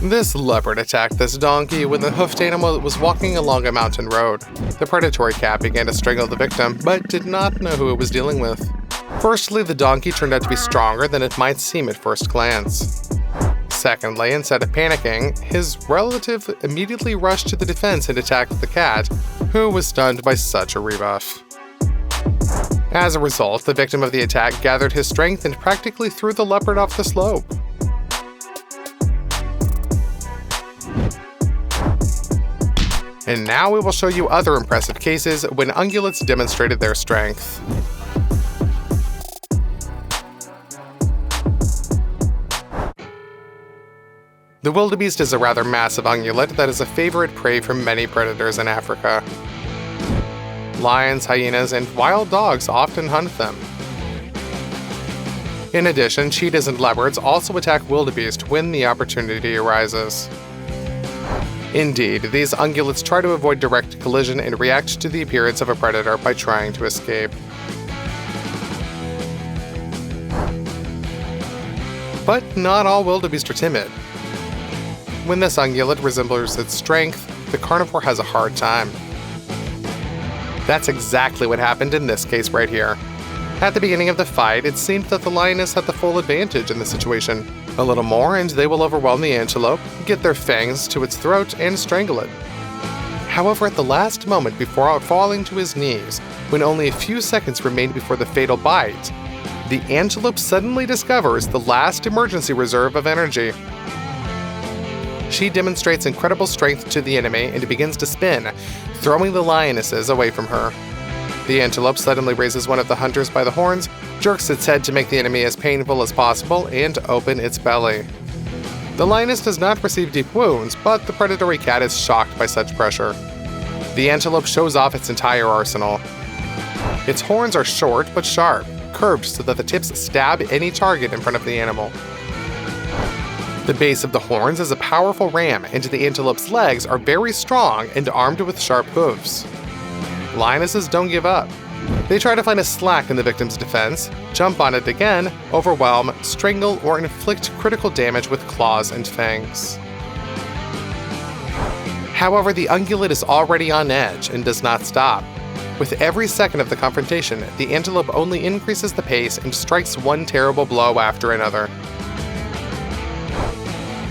This leopard attacked this donkey when the hoofed animal was walking along a mountain road. The predatory cat began to strangle the victim, but did not know who it was dealing with. Firstly, the donkey turned out to be stronger than it might seem at first glance. Secondly, instead of panicking, his relative immediately rushed to the defense and attacked the cat, who was stunned by such a rebuff. As a result, the victim of the attack gathered his strength and practically threw the leopard off the slope. And now we will show you other impressive cases when ungulates demonstrated their strength. The wildebeest is a rather massive ungulate that is a favorite prey for many predators in Africa. Lions, hyenas, and wild dogs often hunt them. In addition, cheetahs and leopards also attack wildebeest when the opportunity arises. Indeed, these ungulates try to avoid direct collision and react to the appearance of a predator by trying to escape. But not all wildebeest are timid. When this ungulate resembles its strength, the carnivore has a hard time. That's exactly what happened in this case right here. At the beginning of the fight, it seemed that the lioness had the full advantage in the situation. A little more and they will overwhelm the antelope, get their fangs to its throat, and strangle it. However, at the last moment before falling to his knees, when only a few seconds remained before the fatal bite, the antelope suddenly discovers the last emergency reserve of energy. She demonstrates incredible strength to the enemy and begins to spin, throwing the lionesses away from her. The antelope suddenly raises one of the hunters by the horns, jerks its head to make the enemy as painful as possible, and open its belly. The lioness does not receive deep wounds, but the predatory cat is shocked by such pressure. The antelope shows off its entire arsenal. Its horns are short but sharp, curved so that the tips stab any target in front of the animal. The base of the horns is a powerful ram, and the antelope's legs are very strong and armed with sharp hooves. Lionesses don't give up. They try to find a slack in the victim's defense, jump on it again, overwhelm, strangle, or inflict critical damage with claws and fangs. However, the ungulate is already on edge and does not stop. With every second of the confrontation, the antelope only increases the pace and strikes one terrible blow after another.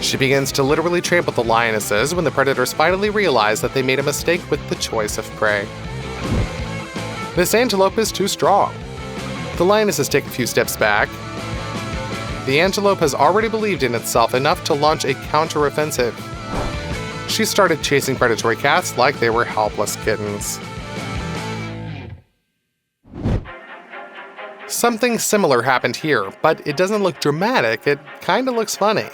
She begins to literally trample the lionesses when the predators finally realize that they made a mistake with the choice of prey. This antelope is too strong. The lionesses take a few steps back. The antelope has already believed in itself enough to launch a counteroffensive. She started chasing predatory cats like they were helpless kittens. Something similar happened here, but it doesn't look dramatic, it kinda looks funny.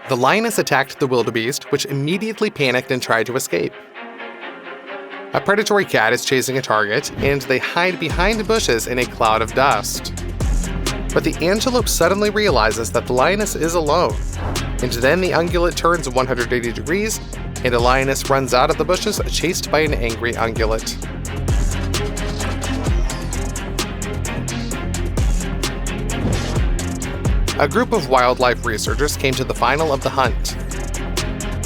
The lioness attacked the wildebeest, which immediately panicked and tried to escape. A predatory cat is chasing a target, and they hide behind bushes in a cloud of dust. But the antelope suddenly realizes that the lioness is alone, and then the ungulate turns 180 degrees, and a lioness runs out of the bushes chased by an angry ungulate. A group of wildlife researchers came to the final of the hunt.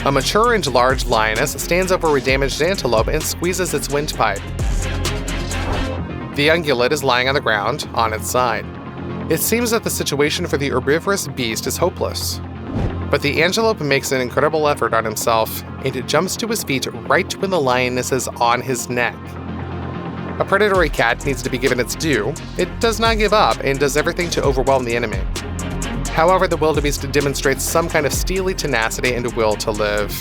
A mature and large lioness stands over a damaged antelope and squeezes its windpipe. The ungulate is lying on the ground, on its side. It seems that the situation for the herbivorous beast is hopeless. But the antelope makes an incredible effort on himself, and it jumps to his feet right when the lioness is on his neck. A predatory cat needs to be given its due. It does not give up and does everything to overwhelm the enemy. However, the wildebeest demonstrates some kind of steely tenacity and will to live.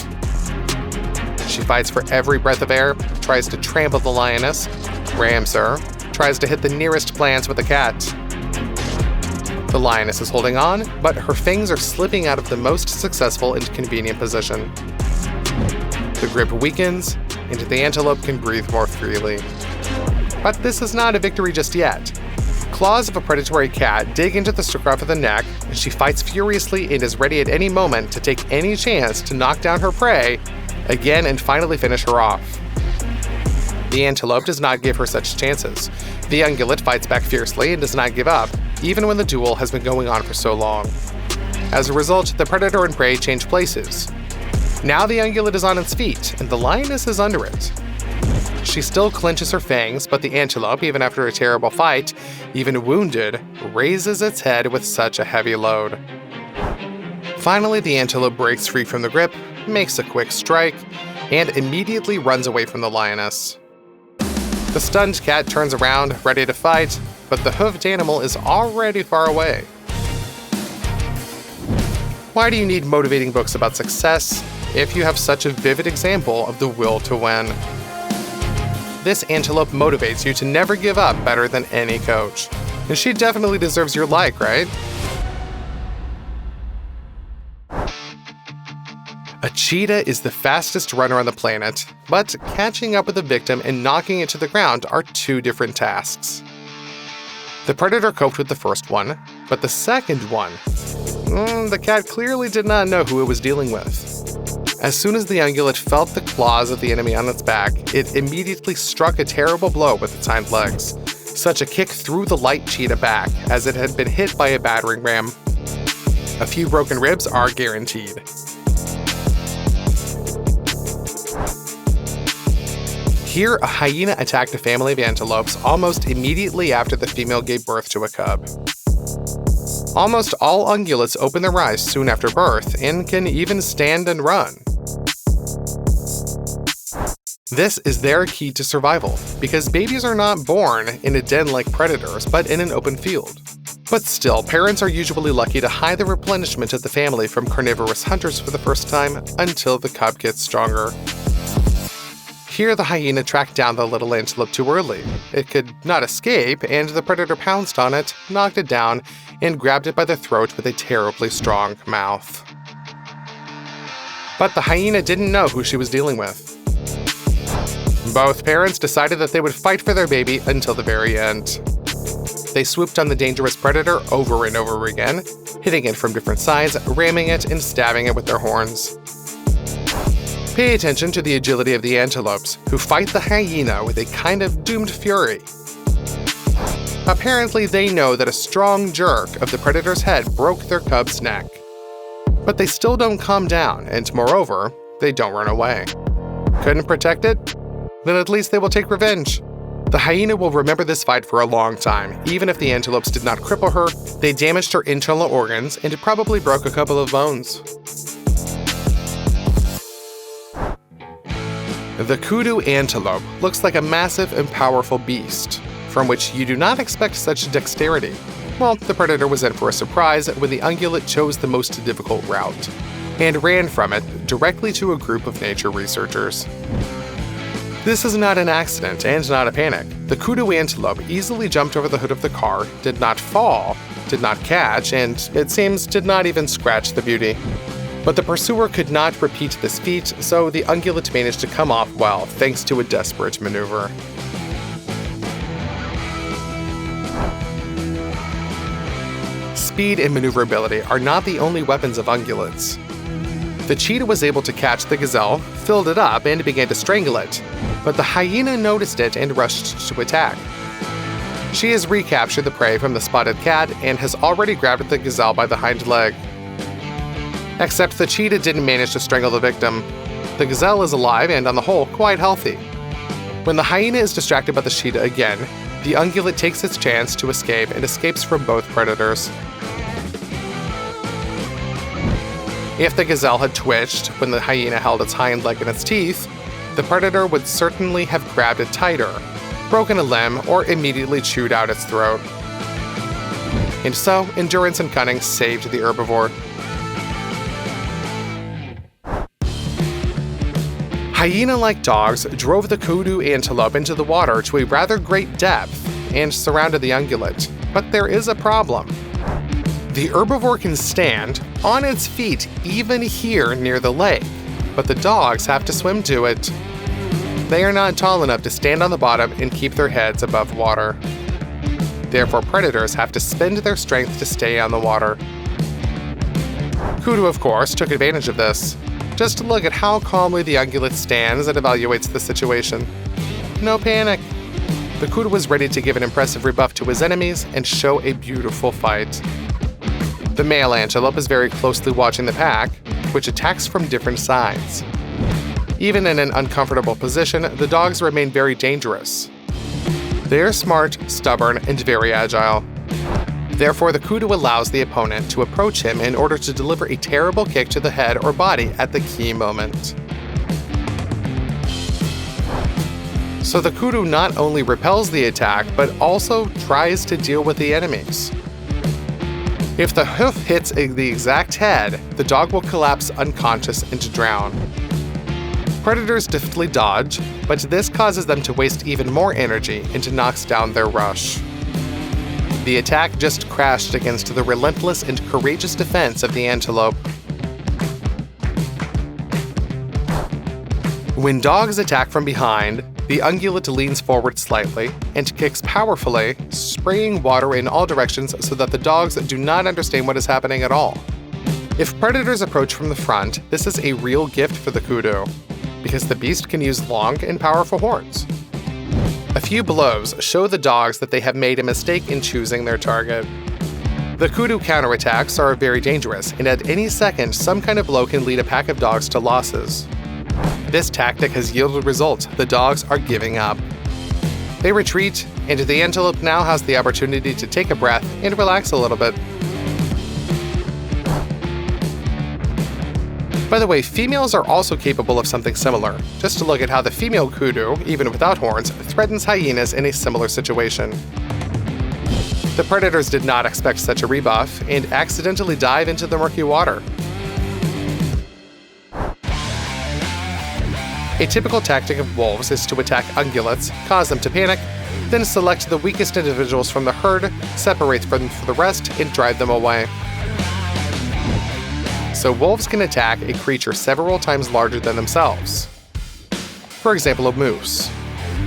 She fights for every breath of air, tries to trample the lioness, rams her, tries to hit the nearest plants with a cat. The lioness is holding on, but her fangs are slipping out of the most successful and convenient position. The grip weakens, and the antelope can breathe more freely. But this is not a victory just yet. Claws of a predatory cat dig into the scruff of the neck, and she fights furiously and is ready at any moment to take any chance to knock down her prey again and finally finish her off. The antelope does not give her such chances. The ungulate fights back fiercely and does not give up, even when the duel has been going on for so long. As a result, the predator and prey change places. Now the ungulate is on its feet, and the lioness is under it. She still clenches her fangs, but the antelope, even after a terrible fight, even wounded, raises its head with such a heavy load. Finally, the antelope breaks free from the grip, makes a quick strike, and immediately runs away from the lioness. The stunned cat turns around, ready to fight, but the hoofed animal is already far away. Why do you need motivating books about success if you have such a vivid example of the will to win? This antelope motivates you to never give up better than any coach. And she definitely deserves your like, right? A cheetah is the fastest runner on the planet, but catching up with the victim and knocking it to the ground are two different tasks. The predator coped with the first one, but the second one, the cat clearly did not know who it was dealing with. As soon as the ungulate felt the claws of the enemy on its back, it immediately struck a terrible blow with its hind legs. Such a kick threw the light cheetah back, as it had been hit by a battering ram. A few broken ribs are guaranteed. Here, a hyena attacked a family of antelopes almost immediately after the female gave birth to a cub. Almost all ungulates open their eyes soon after birth and can even stand and run. This is their key to survival, because babies are not born in a den like predators, but in an open field. But still, parents are usually lucky to hide the replenishment of the family from carnivorous hunters for the first time until the cub gets stronger. Here, the hyena tracked down the little antelope too early. It could not escape, and the predator pounced on it, knocked it down, and grabbed it by the throat with a terribly strong mouth. But the hyena didn't know who she was dealing with. Both parents decided that they would fight for their baby until the very end. They swooped on the dangerous predator over and over again, hitting it from different sides, ramming it, and stabbing it with their horns. Pay attention to the agility of the antelopes, who fight the hyena with a kind of doomed fury. Apparently, they know that a strong jerk of the predator's head broke their cub's neck. But they still don't calm down, and moreover, they don't run away. Couldn't protect it? Then at least they will take revenge. The hyena will remember this fight for a long time. Even if the antelopes did not cripple her, they damaged her internal organs and it probably broke a couple of bones. The kudu antelope looks like a massive and powerful beast, from which you do not expect such dexterity. Well, the predator was in for a surprise when the ungulate chose the most difficult route, and ran from it directly to a group of nature researchers. This is not an accident and not a panic. The kudu antelope easily jumped over the hood of the car, did not fall, did not catch, and it seems did not even scratch the beauty. But the pursuer could not repeat this feat, so the ungulate managed to come off well thanks to a desperate maneuver. Speed and maneuverability are not the only weapons of ungulates. The cheetah was able to catch the gazelle, filled it up, and began to strangle it, but the hyena noticed it and rushed to attack. She has recaptured the prey from the spotted cat and has already grabbed the gazelle by the hind leg. Except the cheetah didn't manage to strangle the victim. The gazelle is alive and, on the whole, quite healthy. When the hyena is distracted by the cheetah again, the ungulate takes its chance to escape and escapes from both predators. If the gazelle had twitched when the hyena held its hind leg in its teeth, the predator would certainly have grabbed it tighter, broken a limb, or immediately chewed out its throat. And so, endurance and cunning saved the herbivore. Hyena-like dogs drove the kudu antelope into the water to a rather great depth and surrounded the ungulate. But there is a problem. The herbivore can stand on its feet even here near the lake, but the dogs have to swim to it. They are not tall enough to stand on the bottom and keep their heads above water. Therefore, predators have to spend their strength to stay on the water. Kudu, of course, took advantage of this. Just look at how calmly the ungulate stands and evaluates the situation. No panic. The kudu was ready to give an impressive rebuff to his enemies and show a beautiful fight. The male antelope is very closely watching the pack, which attacks from different sides. Even in an uncomfortable position, the dogs remain very dangerous. They are smart, stubborn, and very agile. Therefore, the kudu allows the opponent to approach him in order to deliver a terrible kick to the head or body at the key moment. So the kudu not only repels the attack, but also tries to deal with the enemies. If the hoof hits the exact head, the dog will collapse unconscious and drown. Predators deftly dodge, but this causes them to waste even more energy and knocks down their rush. The attack just crashed against the relentless and courageous defense of the antelope. When dogs attack from behind, the ungulate leans forward slightly and kicks powerfully, spraying water in all directions so that the dogs do not understand what is happening at all. If predators approach from the front, this is a real gift for the kudu, because the beast can use long and powerful horns. A few blows show the dogs that they have made a mistake in choosing their target. The kudu counterattacks are very dangerous, and at any second, some kind of blow can lead a pack of dogs to losses. This tactic has yielded results. The dogs are giving up. They retreat, and the antelope now has the opportunity to take a breath and relax a little bit. By the way, females are also capable of something similar. Just to look at how the female kudu, even without horns, threatens hyenas in a similar situation. The predators did not expect such a rebuff and accidentally dive into the murky water. A typical tactic of wolves is to attack ungulates, cause them to panic, then select the weakest individuals from the herd, separate them from the rest, and drive them away. So wolves can attack a creature several times larger than themselves. For example, a moose.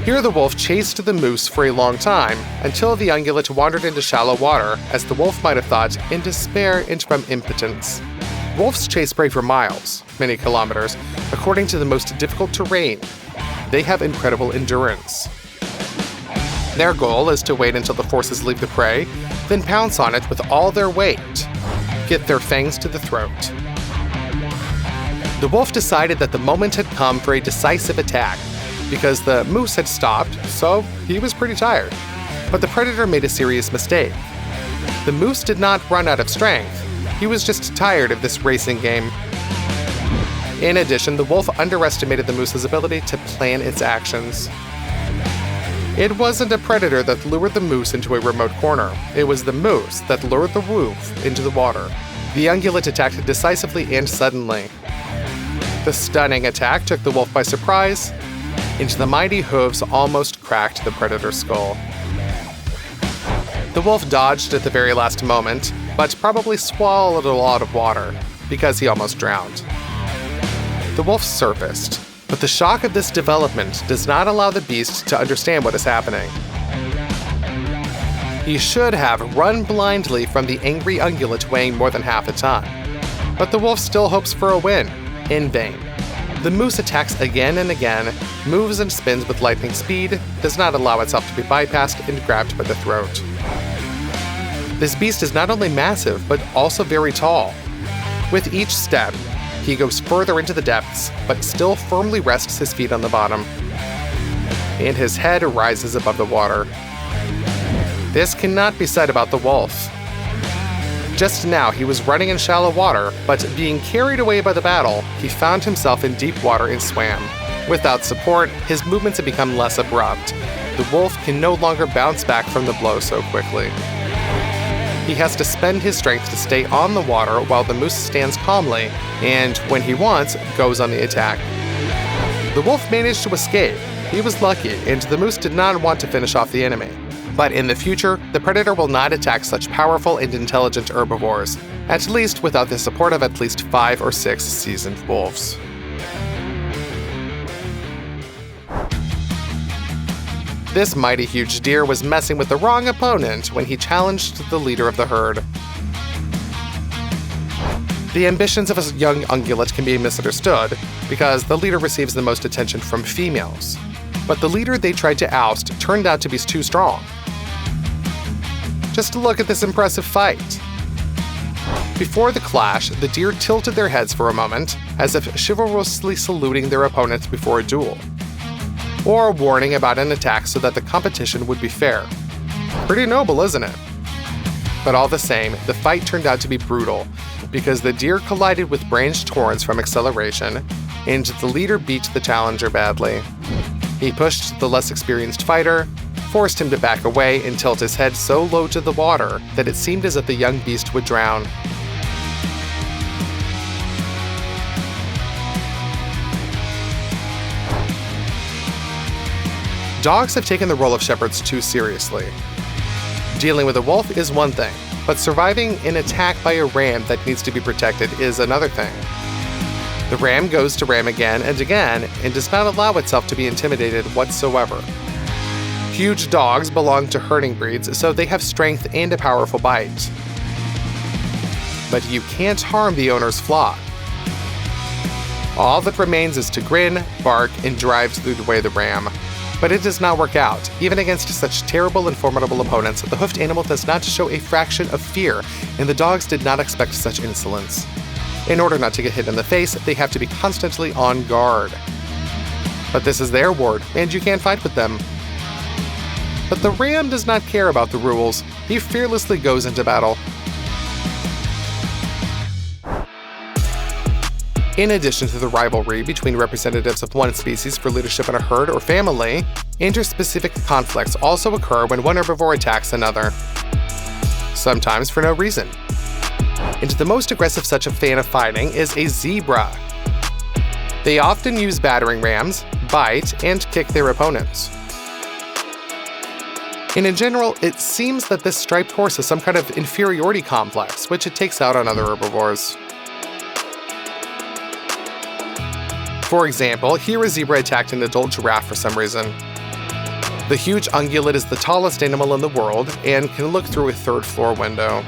Here the wolf chased the moose for a long time, until the ungulate wandered into shallow water, as the wolf might have thought, in despair and from impotence. Wolves chase prey for miles, many kilometers, according to the most difficult terrain. They have incredible endurance. Their goal is to wait until the forces leave the prey, then pounce on it with all their weight, get their fangs to the throat. The wolf decided that the moment had come for a decisive attack, because the moose had stopped, so he was pretty tired. But the predator made a serious mistake. The moose did not run out of strength. He was just tired of this racing game. In addition, the wolf underestimated the moose's ability to plan its actions. It wasn't a predator that lured the moose into a remote corner. It was the moose that lured the wolf into the water. The ungulate attacked decisively and suddenly. The stunning attack took the wolf by surprise, and the mighty hooves almost cracked the predator's skull. The wolf dodged at the very last moment, but probably swallowed a lot of water, because he almost drowned. The wolf surfaced, but the shock of this development does not allow the beast to understand what is happening. He should have run blindly from the angry ungulate weighing more than half a ton. But the wolf still hopes for a win, in vain. The moose attacks again and again, moves and spins with lightning speed, does not allow itself to be bypassed and grabbed by the throat. This beast is not only massive, but also very tall. With each step, he goes further into the depths, but still firmly rests his feet on the bottom. And his head rises above the water. This cannot be said about the wolf. Just now, he was running in shallow water, but being carried away by the battle, he found himself in deep water and swam. Without support, his movements have become less abrupt. The wolf can no longer bounce back from the blow so quickly. He has to spend his strength to stay on the water while the moose stands calmly, and when he wants, goes on the attack. The wolf managed to escape. He was lucky, and the moose did not want to finish off the enemy. But in the future, the predator will not attack such powerful and intelligent herbivores, at least without the support of at least 5 or 6 seasoned wolves. This mighty huge deer was messing with the wrong opponent when he challenged the leader of the herd. The ambitions of a young ungulate can be misunderstood, because the leader receives the most attention from females. But the leader they tried to oust turned out to be too strong. Just look at this impressive fight. Before the clash, the deer tilted their heads for a moment, as if chivalrously saluting their opponents before a duel, or warning about an attack so that the competition would be fair. Pretty noble, isn't it? But all the same, the fight turned out to be brutal, because the deer collided with branched horns from acceleration, and the leader beat the challenger badly. He pushed the less experienced fighter, forced him to back away, and tilt his head so low to the water that it seemed as if the young beast would drown. Dogs have taken the role of shepherds too seriously. Dealing with a wolf is one thing, but surviving an attack by a ram that needs to be protected is another thing. The ram goes to ram again and again and does not allow itself to be intimidated whatsoever. Huge dogs belong to herding breeds, so they have strength and a powerful bite. But you can't harm the owner's flock. All that remains is to grin, bark, and drive away the ram. But it does not work out. Even against such terrible and formidable opponents, the hoofed animal does not show a fraction of fear, and the dogs did not expect such insolence. In order not to get hit in the face, they have to be constantly on guard. But this is their ward, and you can't fight with them. But the ram does not care about the rules. He fearlessly goes into battle. In addition to the rivalry between representatives of one species for leadership in a herd or family, interspecific conflicts also occur when one herbivore attacks another. Sometimes for no reason. And the most aggressive such a fan of fighting is a zebra. They often use battering rams, bite, and kick their opponents. And in general, it seems that this striped horse has some kind of inferiority complex, which it takes out on other herbivores. For example, here a zebra attacked an adult giraffe for some reason. The huge ungulate is the tallest animal in the world and can look through a third-floor window.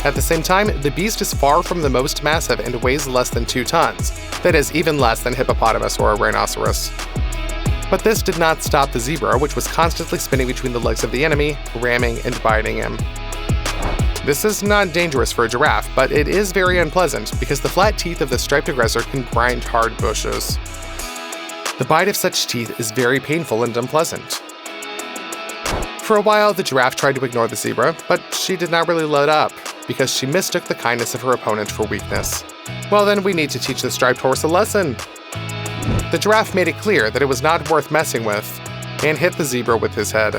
At the same time, the beast is far from the most massive and weighs less than 2 tons. That is, even less than a hippopotamus or a rhinoceros. But this did not stop the zebra, which was constantly spinning between the legs of the enemy, ramming and biting him. This is not dangerous for a giraffe, but it is very unpleasant because the flat teeth of the striped aggressor can grind hard bushes. The bite of such teeth is very painful and unpleasant. For a while, the giraffe tried to ignore the zebra, but she did not really let up because she mistook the kindness of her opponent for weakness. Well, then we need to teach the striped horse a lesson. The giraffe made it clear that it was not worth messing with and hit the zebra with his head.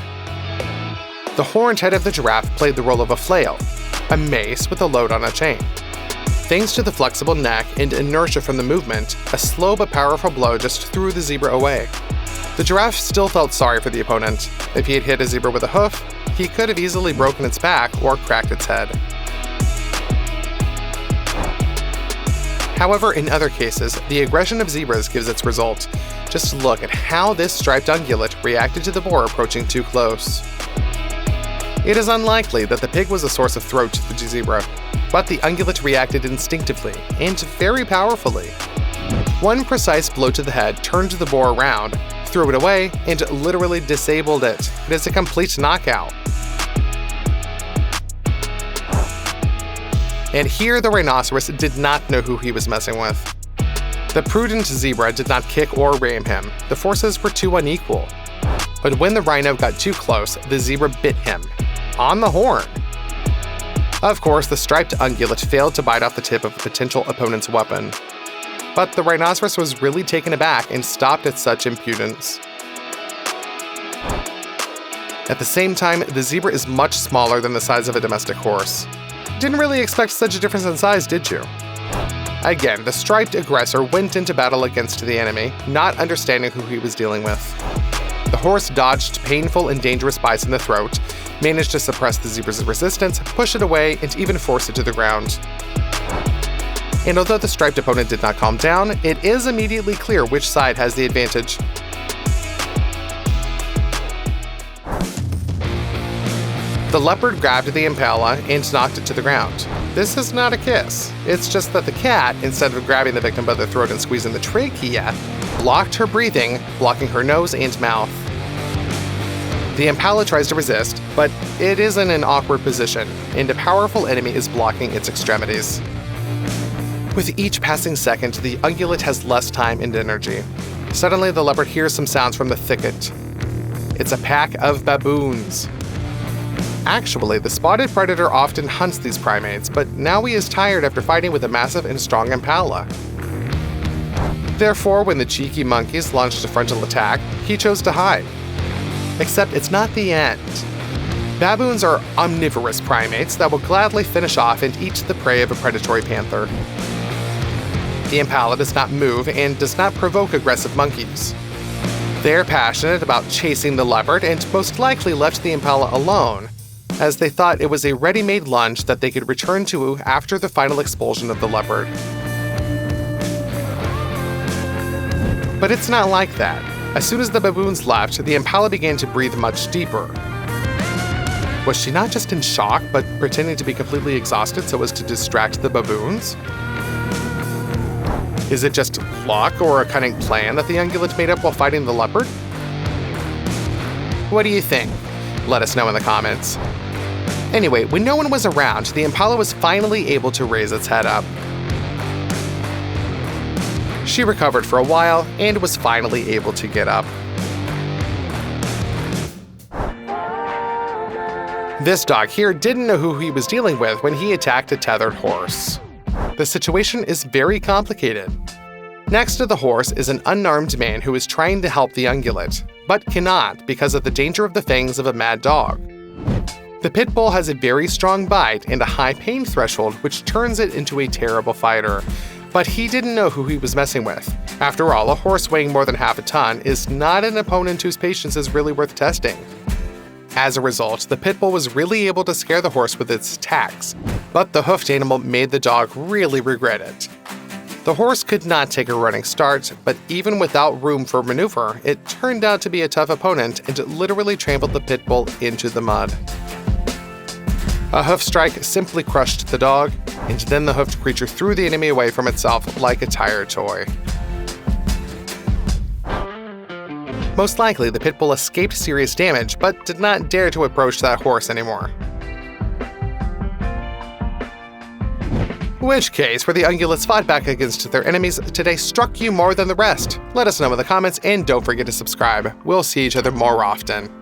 The horned head of the giraffe played the role of a flail, a mace with a load on a chain. Thanks to the flexible neck and inertia from the movement, a slow but powerful blow just threw the zebra away. The giraffe still felt sorry for the opponent. If he had hit a zebra with a hoof, he could have easily broken its back or cracked its head. However, in other cases, the aggression of zebras gives its result. Just look at how this striped ungulate reacted to the boar approaching too close. It is unlikely that the pig was a source of throat to the zebra, but the ungulate reacted instinctively and very powerfully. One precise blow to the head turned the boar around, threw it away, and literally disabled it. It is a complete knockout. And here the rhinoceros did not know who he was messing with. The prudent zebra did not kick or ram him. The forces were too unequal. But when the rhino got too close, the zebra bit him. On the horn. Of course, the striped ungulate failed to bite off the tip of a potential opponent's weapon. But the rhinoceros was really taken aback and stopped at such impudence. At the same time, the zebra is much smaller than the size of a domestic horse. Didn't really expect such a difference in size, did you? Again, the striped aggressor went into battle against the enemy, not understanding who he was dealing with. The horse dodged painful and dangerous bites in the throat, managed to suppress the zebra's resistance, push it away, and even force it to the ground. And although the striped opponent did not calm down, it is immediately clear which side has the advantage. The leopard grabbed the impala and knocked it to the ground. This is not a kiss. It's just that the cat, instead of grabbing the victim by the throat and squeezing the trachea, blocked her breathing, blocking her nose and mouth. The impala tries to resist, but it is in an awkward position, and a powerful enemy is blocking its extremities. With each passing second, the ungulate has less time and energy. Suddenly, the leopard hears some sounds from the thicket. It's a pack of baboons. Actually, the spotted predator often hunts these primates, but now he is tired after fighting with a massive and strong impala. Therefore, when the cheeky monkeys launched a frontal attack, he chose to hide. Except it's not the end. Baboons are omnivorous primates that will gladly finish off and eat the prey of a predatory panther. The impala does not move and does not provoke aggressive monkeys. They're passionate about chasing the leopard and most likely left the impala alone, as they thought it was a ready-made lunch that they could return to after the final expulsion of the leopard. But it's not like that. As soon as the baboons left, the impala began to breathe much deeper. Was she not just in shock, but pretending to be completely exhausted so as to distract the baboons? Is it just luck or a cunning plan that the ungulate made up while fighting the leopard? What do you think? Let us know in the comments. Anyway, when no one was around, the impala was finally able to raise its head up. She recovered for a while and was finally able to get up. This dog here didn't know who he was dealing with when he attacked a tethered horse. The situation is very complicated. Next to the horse is an unarmed man who is trying to help the ungulate, but cannot because of the danger of the fangs of a mad dog. The pit bull has a very strong bite and a high pain threshold, which turns it into a terrible fighter. But he didn't know who he was messing with. After all, a horse weighing more than half a ton is not an opponent whose patience is really worth testing. As a result, the pit bull was really able to scare the horse with its attacks, but the hoofed animal made the dog really regret it. The horse could not take a running start, but even without room for maneuver, it turned out to be a tough opponent and literally trampled the pit bull into the mud. A hoof strike simply crushed the dog, and then the hoofed creature threw the enemy away from itself like a tired toy. Most likely, the pit bull escaped serious damage, but did not dare to approach that horse anymore. Which case, where the ungulates fought back against their enemies today struck you more than the rest? Let us know in the comments, and don't forget to subscribe. We'll see each other more often.